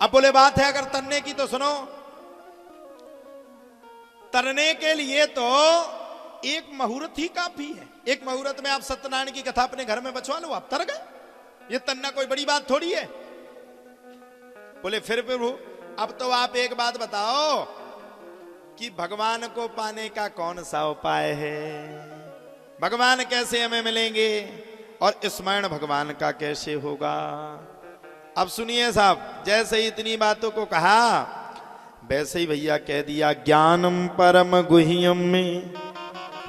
अब बोले बात है अगर तरने की तो सुनो, तरने के लिए तो एक मुहूर्त ही काफी है। एक मुहूर्त में आप सत्यनारायण की कथा अपने घर में बचवा लो, आप तर गए। ये तन्ना कोई बड़ी बात थोड़ी है। बोले फिर प्रभु अब तो आप एक बात बताओ कि भगवान को पाने का कौन सा उपाय है, भगवान कैसे हमें मिलेंगे और स्मरण भगवान का कैसे होगा। अब सुनिए साहब, जैसे ही इतनी बातों को कहा वैसे ही भैया कह दिया, ज्ञानम परम गुह्यम में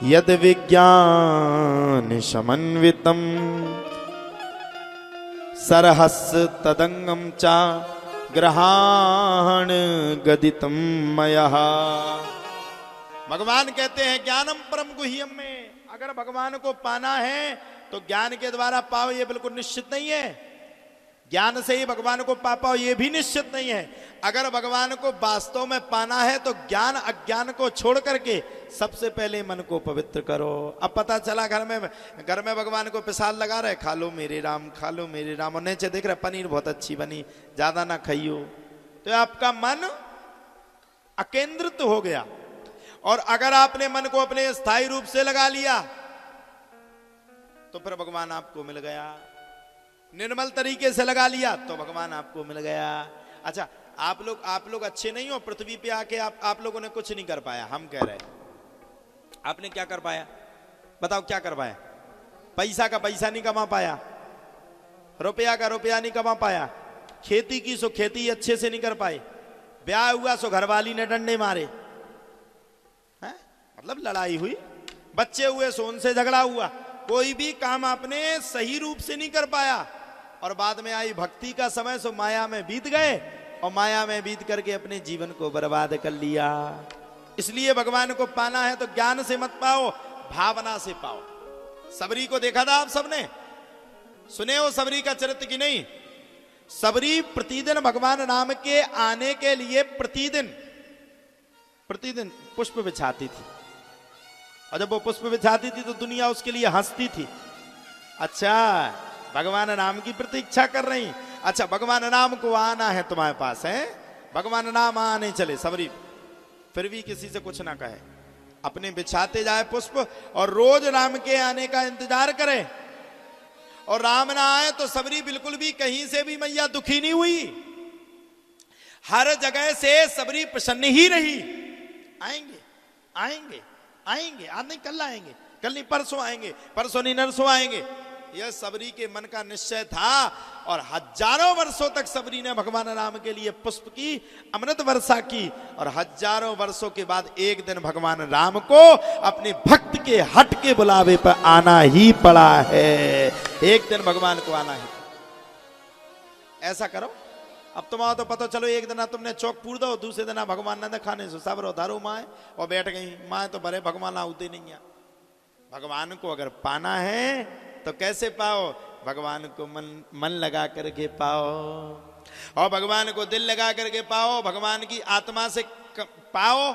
यद विज्ञान समन्वितम सरहस तदंगम चा ग्रहण गदितम मयः। भगवान कहते हैं ज्ञानम परम गुह्यम में, अगर भगवान को पाना है तो ज्ञान के द्वारा पाओ, ये बिल्कुल निश्चित नहीं है। ज्ञान से ही भगवान को पा पाओ ये भी निश्चित नहीं है। अगर भगवान को वास्तव में पाना है तो ज्ञान अज्ञान को छोड़ करके सबसे पहले मन को पवित्र करो। अब पता चला घर में भगवान को पिसाल लगा रहे, खा लो मेरे राम, खा लो मेरे राम, और नीचे देख रहे पनीर बहुत अच्छी बनी, ज्यादा ना खाइयो, तो आपका मन अकेंद्रित हो गया। और अगर आपने मन को अपने स्थायी रूप से लगा लिया तो फिर भगवान आपको मिल गया। निर्मल तरीके से लगा लिया तो भगवान आपको मिल गया। अच्छा आप लोग अच्छे नहीं हो, पृथ्वी पे आके आप लोगों ने कुछ नहीं कर पाया। हम कह रहे आपने क्या कर पाया, बताओ क्या कर पाया? पैसा का पैसा नहीं कमा पाया, रुपया का रुपया नहीं कमा पाया, खेती की सो खेती अच्छे से नहीं कर पाए, ब्याह हुआ सो घरवाली ने डंडे मारे, है? मतलब लड़ाई हुई, बच्चे हुए सो उनसे झगड़ा हुआ, कोई भी काम आपने सही रूप से नहीं कर पाया। और बाद में आई भक्ति का समय सो माया में बीत गए, और माया में बीत करके अपने जीवन को बर्बाद कर लिया। इसलिए भगवान को पाना है तो ज्ञान से मत पाओ, भावना से पाओ। सबरी को देखा था आप सबने, सुने हो सबरी का चरित्र की नहीं? सबरी प्रतिदिन भगवान नाम के आने के लिए प्रतिदिन पुष्प बिछाती थी, और जब वो पुष्प बिछाती थी तो दुनिया उसके लिए हंसती थी। अच्छा भगवान नाम की प्रतीक्षा कर रही, अच्छा भगवान नाम को आना है तुम्हारे पास, है भगवान नाम आने चले सबरी, फिर भी किसी से कुछ ना कहे, अपने बिछाते जाए पुष्प और रोज राम के आने का इंतजार करे। और राम ना आए तो सबरी बिल्कुल भी कहीं से भी मैया दुखी नहीं हुई, हर जगह से सबरी प्रसन्न ही रही। आएंगे आएंगे आएंगे, आज नहीं कल आएंगे, कल नहीं परसों आएंगे, परसों नहीं नरसों आएंगे, यह सबरी के मन का निश्चय था। और हजारों वर्षों तक सबरी ने भगवान राम के लिए पुष्प की अमृत वर्षा की, और हजारों वर्षों के बाद एक दिन भगवान राम को अपने भक्त के हट के बुलावे पर आना ही पड़ा है। एक दिन भगवान को आना है। ऐसा करो, अब तुम आओ तो पता चलो एक दिन तुमने चौक पूर दो, दूसरे दिन भगवान ने खाने से सब धारो माए और बैठ गई माए, तो भरे भगवान आते नहीं है। भगवान को अगर पाना है तो कैसे पाओ? भगवान को मन लगा करके पाओ, और भगवान को दिल लगा करके पाओ, भगवान की आत्मा से पाओ,